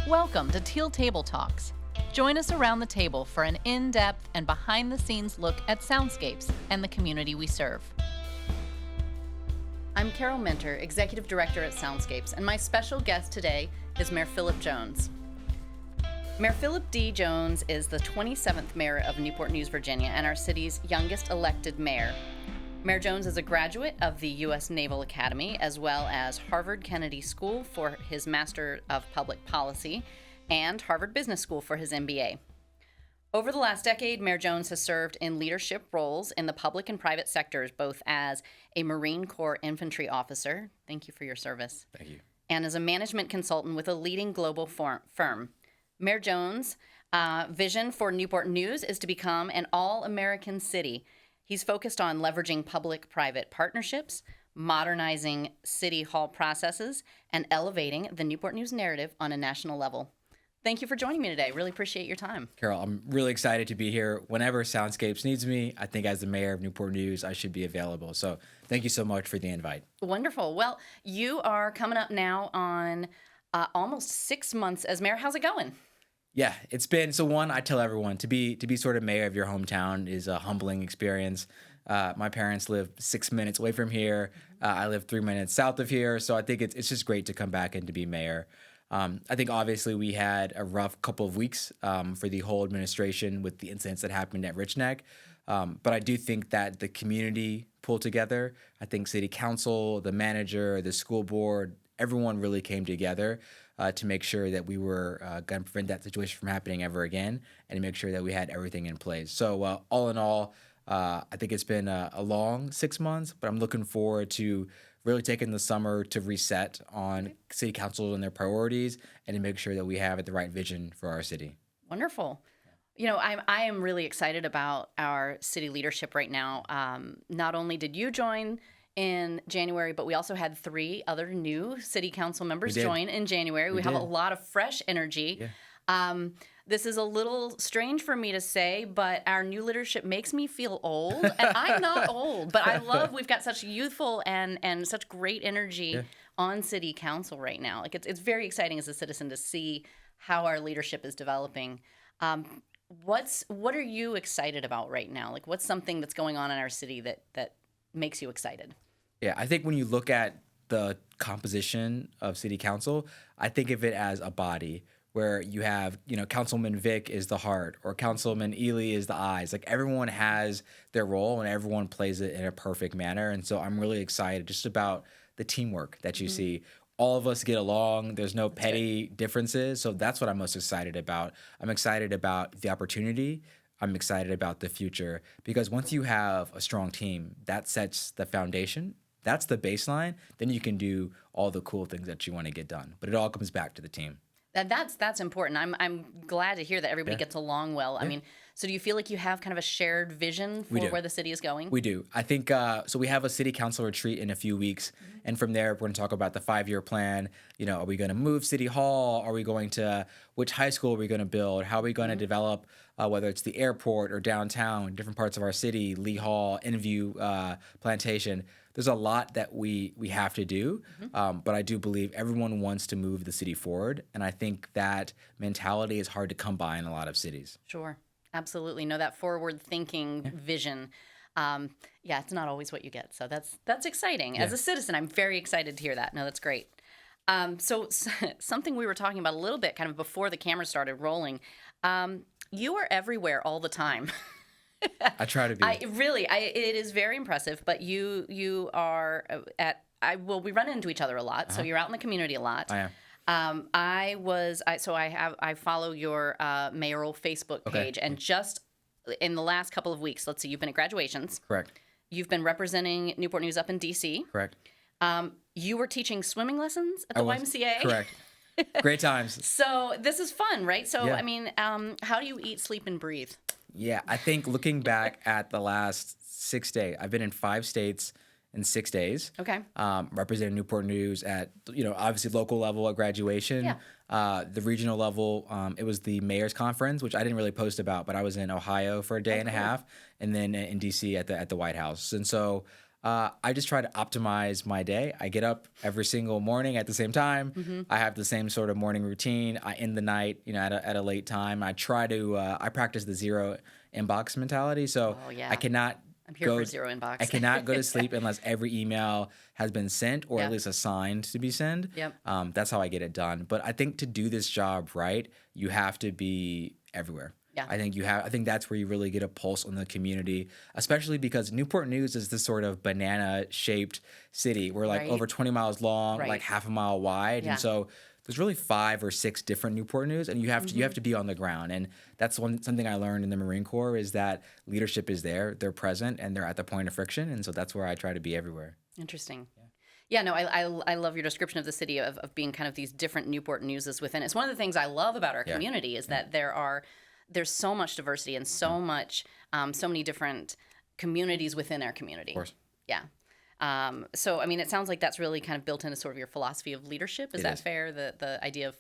Welcome to Teal Table Talks. Join us around the table for an in-depth and behind-the-scenes look at Soundscapes and the community we serve. I'm Carol Minter, Executive Director at Soundscapes, and my special guest today is Mayor Phillip Jones. Mayor Phillip D. Jones is the 27th mayor of Newport News, Virginia, and our city's youngest elected mayor. Mayor Jones is a graduate of the U.S. Naval Academy, as well as Harvard Kennedy School for his Master of Public Policy and Harvard Business School for his MBA. Over the last decade, Mayor Jones has served in leadership roles in the public and private sectors, both as a Marine Corps infantry officer, thank you for your service, Thank you, and as a management consultant with a leading global firm. Mayor Jones' vision for Newport News is to become an all-American city. He's focused on leveraging public-private partnerships, modernizing city hall processes, and elevating the Newport News narrative on a national level. Thank you for joining me today. Really appreciate your time. Carol. I'm really excited to be here. Whenever Soundscapes needs me, I think as the mayor of Newport News, I should be available. So thank you so much for the invite. Wonderful. Well, you are coming up now on almost 6 months as mayor. How's it going? Yeah, it's been, so one, I tell everyone to be sort of mayor of your hometown is a humbling experience. My parents live 6 minutes away from here. I live 3 minutes south of here. So I think it's just great to come back and to be mayor. I think obviously we had a rough couple of weeks for the whole administration with the incidents that happened at Rich Neck. But I do think that the community pulled together. I think city council, the manager, the school board, everyone really came together to make sure that we were going to prevent that situation from happening ever again and to make sure that we had everything in place. So all in all, I think it's been a long 6 months, but I'm looking forward to really taking the summer to reset on city council and their priorities and to make sure that we have the right vision for our city. Wonderful. You know, I am really excited about our city leadership right now. Not only did you join in January, but we also had 3 other new city council members join in January. We have a lot of fresh energy. Yeah. This is a little strange for me to say, but our new leadership makes me feel old. And I'm not old, but I love we've got such youthful and such great energy on city council right now. Like it's very exciting as a citizen to see how our leadership is developing. What are you excited about right now? Like what's something that's going on in our city that makes you excited? Yeah, I think when you look at the composition of city council, I think of it as a body where you have, Councilman Vic is the heart or Councilman Ely is the eyes. Like everyone has their role and everyone plays it in a perfect manner. And so I'm really excited just about the teamwork that you see. All of us get along. There's no petty differences. So that's what I'm most excited about. I'm excited about the opportunity. I'm excited about the future because once you have a strong team, that sets the foundation. That's the baseline. Then you can do all the cool things that you want to get done. But it all comes back to the team. That's important. I'm glad to hear that everybody gets along well. I mean, so do you feel like you have kind of a shared vision for where the city is going? We do. I think so. We have a city council retreat in a few weeks, and from there we're going to talk about the 5-year plan. Are we going to move City Hall? Are we going to which high school are we going to build? How are we going to develop whether it's the airport or downtown, different parts of our city, Lee Hall, Inview, Plantation. There's a lot that we have to do, but I do believe everyone wants to move the city forward, and I think that mentality is hard to come by in a lot of cities. Sure, absolutely. No, that forward-thinking vision. It's not always what you get, so that's exciting. As a citizen, I'm very excited to hear that. No, that's great. So something we were talking about a little bit kind of before the camera started rolling, you are everywhere all the time. I try to be. It is very impressive, but you are we run into each other a lot, so you're out in the community a lot. I am. I follow your mayoral Facebook page, and just in the last couple of weeks, let's see, you've been at graduations. Correct. You've been representing Newport News up in D.C. Correct. You were teaching swimming lessons at the YMCA. Correct. Great times. So this is fun, right? So, I mean, how do you eat, sleep, and breathe? Yeah, I think looking back at the last 6 days, I've been in 5 states in 6 days. Okay. Representing Newport News at, obviously local level at graduation. Yeah. The regional level, it was the mayor's conference, which I didn't really post about, but I was in Ohio for a day and a half, and then in D.C. at the White House. And so I just try to optimize my day. I get up every single morning at the same time. I have the same sort of morning routine. I end the night, at a late time. I try to I practice the zero inbox mentality. So Oh, yeah. I cannot I'm here for zero inbox. I cannot go to sleep unless every email has been sent or Yeah. at least assigned to be sent. Yep. That's how I get it done. But I think to do this job right, you have to be everywhere. Yeah. I think that's where you really get a pulse on the community, especially because Newport News is this sort of banana shaped city. We're like Right. over 20 miles long, Right. like half a mile wide. Yeah. And so there's really 5 or 6 different Newport News, and you have to be on the ground. And that's something I learned in the Marine Corps is that leadership is there, they're present, and they're at the point of friction. And so that's where I try to be everywhere. Interesting. Yeah, no, I love your description of the city of being kind of these different Newport Newses within. It's one of the things I love about our community is that there's so much diversity and so much so many different communities within our community. Of course. Yeah. So I mean, it sounds like that's really kind of built into sort of your philosophy of leadership. Is that fair? The idea of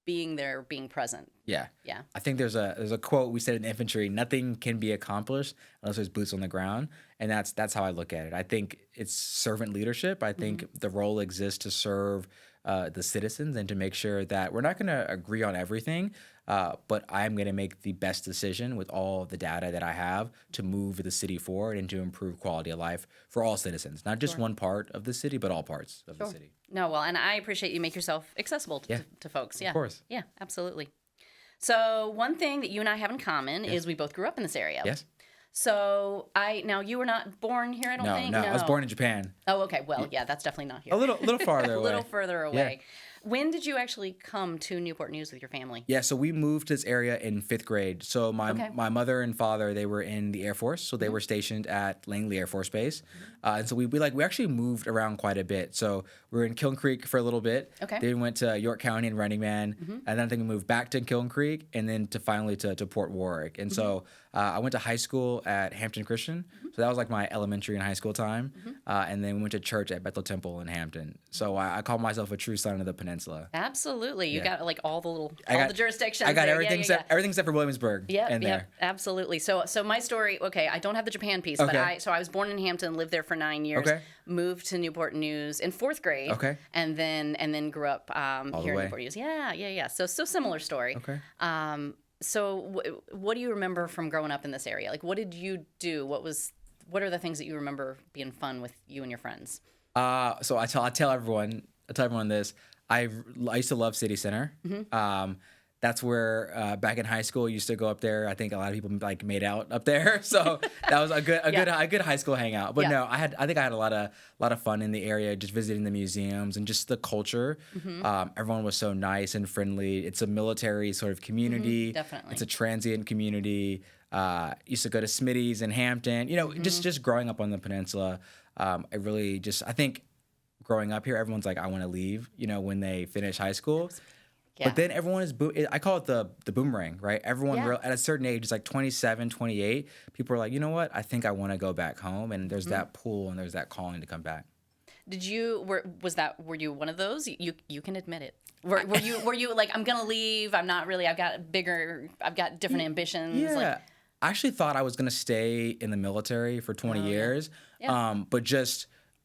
being there, being present. Yeah. Yeah. I think there's a quote we said in infantry: "Nothing can be accomplished unless there's boots on the ground," and that's how I look at it. I think it's servant leadership. I think the role exists to serve the citizens and to make sure that we're not going to agree on everything, but I'm going to make the best decision with all the data that I have to move the city forward and to improve quality of life for all citizens, not just one part of the city, but all parts of the city. No, well, and I appreciate you make yourself accessible to folks. Yeah. Of course. Yeah, absolutely. So one thing that you and I have in common is we both grew up in this area. Yes. So now you were not born here, I don't think? No, I was born in Japan. Oh, okay. Well, yeah, that's definitely not here. A little farther A away. little further away. When did you actually come to Newport News with your family? Yeah, so we moved to this area in 5th grade. So my mother and father, they were in the Air Force, so they were stationed at Langley Air Force Base, and so we actually moved around quite a bit. So we were in Kiln Creek for a little bit. Okay. Then we went to York County and Running Man, and then I think we moved back to Kiln Creek, and then finally to Port Warwick. And so I went to high school at Hampton Christian, so that was like my elementary and high school time, and then we went to church at Bethel Temple in Hampton. So I call myself a true son of the peninsula. Absolutely. You got like all the jurisdictions. I got there. everything except for Williamsburg. Yep, absolutely. So my story, okay, I don't have the Japan piece, but I was born in Hampton, lived there for 9 years, moved to Newport News in 4th grade, and then grew up here in Newport News. Yeah. So similar story. Okay. So what do you remember from growing up in this area? Like, what did you do? What are the things that you remember being fun with you and your friends? So I tell everyone this. I used to love City Center. That's where back in high school, I used to go up there. I think a lot of people like made out up there, so that was a good high school hangout. But no, I think I had a lot of fun in the area, just visiting the museums and just the culture. Everyone was so nice and friendly. It's a military sort of community. Definitely, it's a transient community. Used to go to Smitty's in Hampton. Just growing up on the peninsula. I think growing up here, everyone's like, I want to leave. When they finish high school. Yeah. But then everyone is, I call it the boomerang, right? Everyone at a certain age, it's like 27, 28, people are like, you know what? I think I want to go back home. And there's that pull and there's that calling to come back. Were you one of those? You can admit it. Were you like, I'm going to leave. I'm not really, I've got different ambitions. Yeah. Like, I actually thought I was going to stay in the military for 20 years. Yeah. But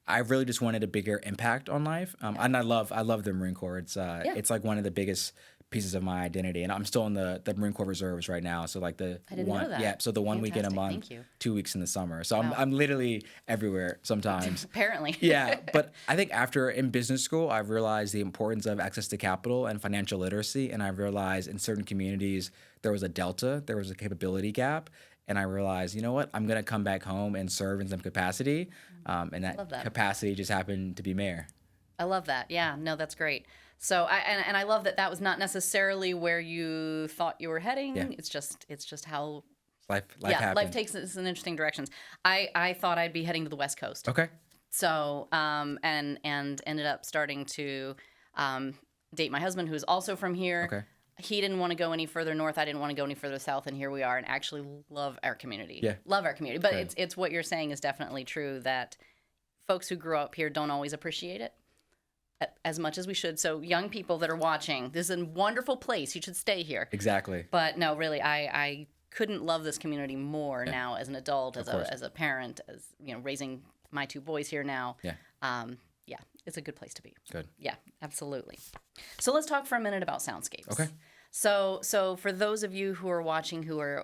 I really just wanted a bigger impact on life, and I love the Marine Corps. It's like one of the biggest pieces of my identity, and I'm still in the Marine Corps Reserves right now. So like I didn't know that. Yeah, so the one weekend a month, 2 weeks in the summer. So I'm literally everywhere sometimes. Apparently. Yeah, but I think in business school, I've realized the importance of access to capital and financial literacy, and I've realized in certain communities there was a capability gap. And I realized, you know what? I'm going to come back home and serve in some capacity. And that capacity just happened to be mayor. I love that. Yeah, no, that's great. So I love that was not necessarily where you thought you were heading. Yeah. It's just how life happens. Life takes us in interesting directions. I thought I'd be heading to the West Coast. Okay. So and ended up starting to date my husband, who's also from here. Okay. He didn't want to go any further north. I didn't want to go any further south, and here we are, and actually love our community. Yeah. Love our community. But it's what you're saying is definitely true, that folks who grew up here don't always appreciate it as much as we should. So young people that are watching, this is a wonderful place. You should stay here. Exactly. But no, really, I couldn't love this community more now as an adult, as a parent, as raising my two boys here now. Yeah. Yeah, it's a good place to be. Good. Yeah, absolutely. So let's talk for a minute about Soundscapes. Okay. So for those of you who are watching who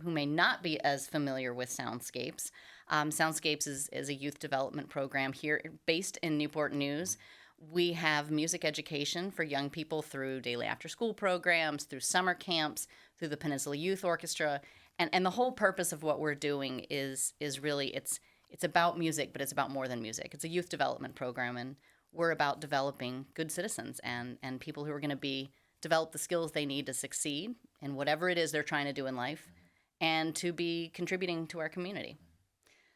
may not be as familiar with Soundscapes, Soundscapes is a youth development program here based in Newport News. We have music education for young people through daily after-school programs, through summer camps, through the Peninsula Youth Orchestra, and the whole purpose of what we're doing is really it's about music, but it's about more than music. It's a youth development program, and we're about developing good citizens and people who are going to develop the skills they need to succeed in whatever it is they're trying to do in life, and to be contributing to our community.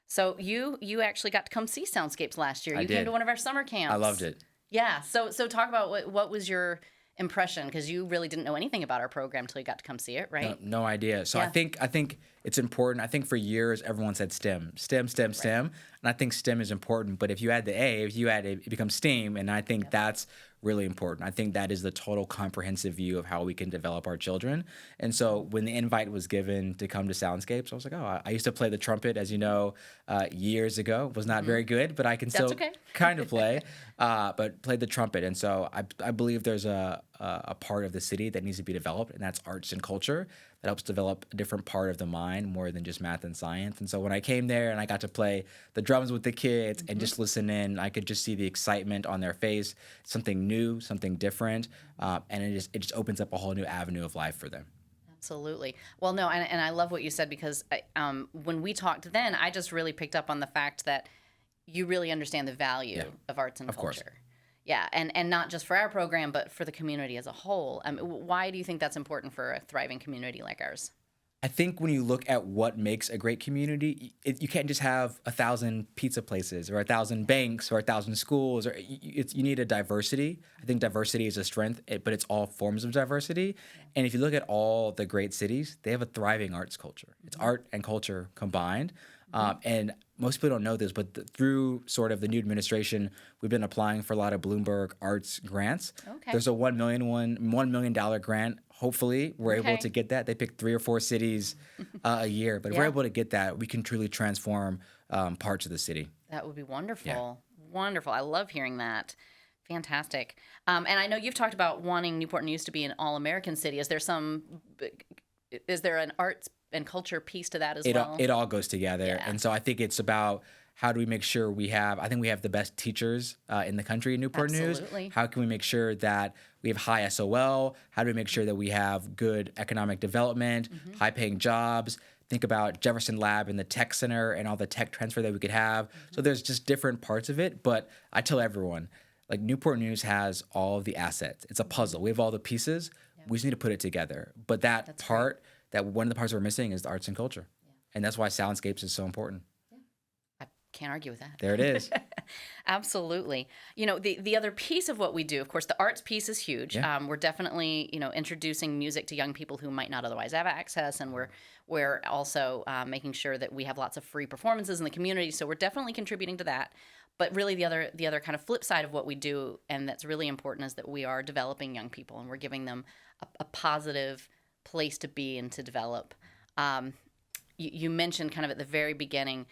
So you actually got to come see Soundscapes last year. You came to one of our summer camps. I loved it. Yeah. So talk about what was your impression, because you really didn't know anything about our program until you got to come see it, right? No idea. So Yeah. I think it's important. I think for years everyone said STEM, and I think STEM is important. But if you add the A, it becomes STEAM, and I think that's really important. I think that is the total comprehensive view of how we can develop our children. And so when the invite was given to come to Soundscapes, I was like, oh, I used to play the trumpet, as you know, years ago. Was not very good, but I can still kind of play. But played the trumpet, and so I believe there's a part of the city that needs to be developed, and that's arts and culture. That helps develop a different part of the mind more than just math and science. And so when I came there and I got to play the drums with the kids and just listen in, I could just see the excitement on their face, something new, something different, and it just opens up a whole new avenue of life for them. Absolutely. Well, no, and I love what you said, because when we talked then, I just really picked up on the fact that you really understand the value of arts and culture. Course. Yeah, and not just for our program, but for the community as a whole. Why do you think that's important for a thriving community like ours? I think when you look at what makes a great community, you can't just have 1,000 pizza places or 1,000 banks or 1,000 schools. Or you need a diversity. I think diversity is a strength, but it's all forms of diversity. And if you look at all the great cities, they have a thriving arts culture. It's art and culture combined. And most people don't know this, but through sort of the new administration, we've been applying for a lot of Bloomberg Arts grants. Okay. There's a $1 million grant. Hopefully, we're able to get that. They pick 3 or 4 cities a year. But if we're able to get that, we can truly transform parts of the city. That would be wonderful. Yeah. Wonderful. I love hearing that. Fantastic. And I know you've talked about wanting Newport News to be an AllAmerican City. Is there an arts and culture piece to that as well? It all goes together. Yeah. And so I think it's about how do we make sure I think we have the best teachers in the country in Newport News. How can we make sure that we have high SOL? How do we make sure that we have good economic development, high-paying jobs? Think about Jefferson Lab and the tech center and all the tech transfer that we could have. So there's just different parts of it. But I tell everyone, like, Newport News has all of the assets. It's a puzzle. We have all the pieces. Yeah. We just need to put it together. But that's one of the parts we're missing is the arts and culture. Yeah. And that's why Soundscapes is so important. Yeah. I can't argue with that. There it is. Absolutely. You know, the other piece of what we do, of course, the arts piece is huge. Yeah. We're definitely, introducing music to young people who might not otherwise have access, and we're also making sure that we have lots of free performances in the community. So we're definitely contributing to that. But really, the other kind of flip side of what we do, and that's really important, is that we are developing young people, and we're giving them a positive place to be and to develop. You mentioned kind of at the very beginning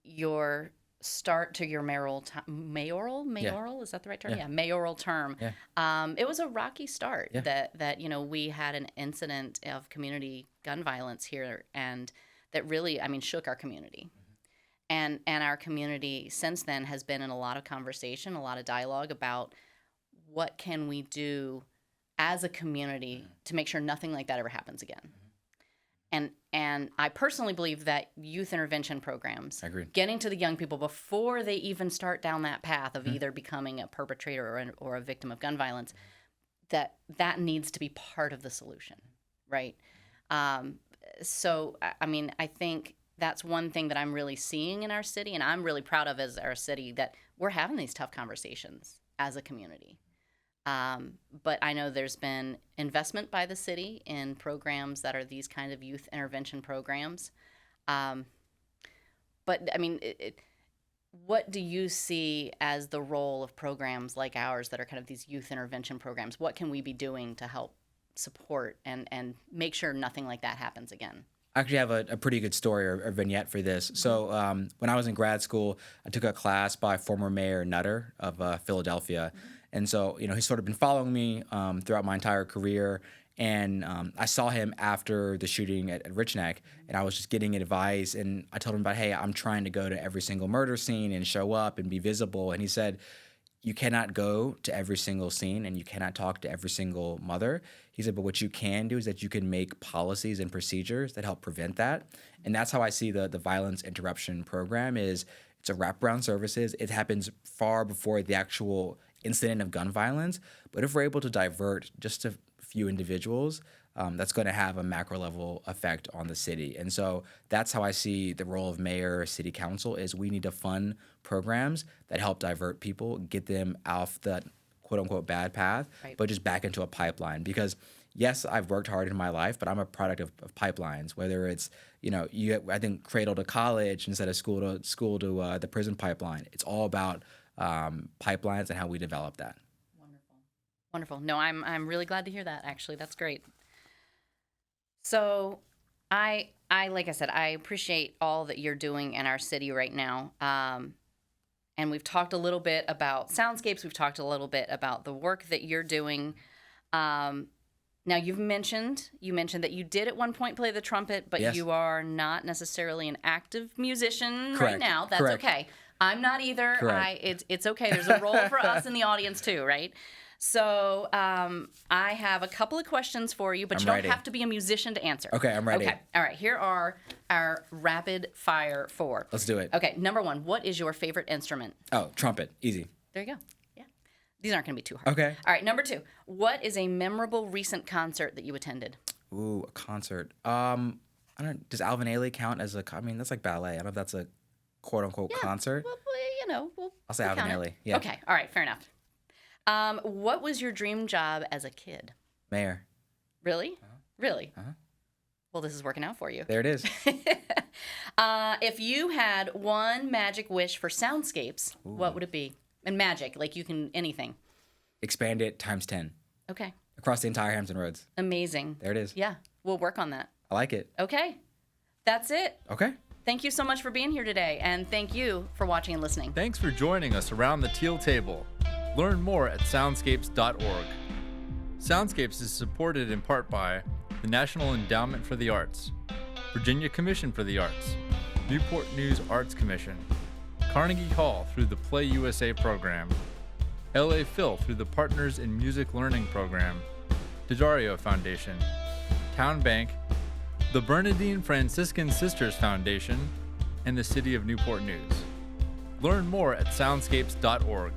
your start to your mayoral is that the right term? Yeah, mayoral term. Yeah. It was a rocky start. Yeah. That we had an incident of community gun violence here, and that really shook our community. And our community since then has been in a lot of conversation, a lot of dialogue about what can we do as a community to make sure nothing like that ever happens again. And I personally believe that youth intervention programs, getting to the young people before they even start down that path of either becoming a perpetrator or a victim of gun violence, that needs to be part of the solution, right? So, I think that's one thing that I'm really seeing in our city, and I'm really proud of as our city, that we're having these tough conversations as a community. But I know there's been investment by the city in programs that are these kind of youth intervention programs. But what do you see as the role of programs like ours that are kind of these youth intervention programs? What can we be doing to help support and make sure nothing like that happens again? I actually have a pretty good story or vignette for this. So when I was in grad school, I took a class by former Mayor Nutter of Philadelphia. And so, he's sort of been following me throughout my entire career. And I saw him after the shooting at Rich Neck, and I was just getting advice. And I told him about, hey, I'm trying to go to every single murder scene and show up and be visible. And he said, you cannot go to every single scene and you cannot talk to every single mother. He said, but what you can do is that you can make policies and procedures that help prevent that. And that's how I see the violence interruption program is it's a wraparound services. It happens far before the actual incident of gun violence. But if we're able to divert just a few individuals, that's going to have a macro level effect on the city. And so that's how I see the role of mayor, city council is we need to fund programs that help divert people, get them off that quote unquote bad path, Right. but just back into a pipeline. Because yes, I've worked hard in my life, but I'm a product of pipelines, whether it's, I think cradle to college instead of school to the prison pipeline. It's all about pipelines and how we develop that. Wonderful. No, I'm really glad to hear that, actually. That's great. So I like I said, I appreciate all that you're doing in our city right now. And we've talked a little bit about Soundscapes. We've talked a little bit about the work that you're doing. Now you mentioned that you did at one point play the trumpet, but Yes. you are not necessarily an active musician right Correct. now. That's Correct. okay. I'm not either. Correct. It's okay. There's a role for us in the audience too, right? So I have a couple of questions for you, but I'm you don't ready. have to be a musician to answer. Okay, I'm ready. Okay. All right. Here are our rapid fire 4. Let's do it. Okay. Number 1, what is your favorite instrument? Oh, trumpet. Easy. There you go. Yeah. These aren't going to be too hard. Okay. All right. Number 2, what is a memorable recent concert that you attended? Ooh, a concert. I don't. Does Alvin Ailey count as a? I mean, that's like ballet. I don't know if that's a quote unquote concert. Well, I'll say we'll Alvin count it. Ailey. Yeah. Okay. All right. Fair enough. What was your dream job as a kid? Mayor. Really? Really? Uh-huh. Well, this is working out for you. There it is. If you had one magic wish for Soundscapes, what would it be? And magic, like you can anything. Expand it times 10 Okay. across the entire Hampton Roads. Amazing. There it is. Yeah, we'll work on that. I like it. Okay. That's it. Okay. Thank you so much for being here today, and thank you for watching and listening. Thanks for joining us around the Teal table. Learn more at soundscapes.org. Soundscapes is supported in part by the National Endowment for the Arts, Virginia Commission for the Arts, Newport News Arts Commission, Carnegie Hall through the Play USA program, LA Phil through the Partners in Music Learning program, DeDario Foundation, Town Bank, the Bernadine Franciscan Sisters Foundation, and the City of Newport News. Learn more at soundscapes.org.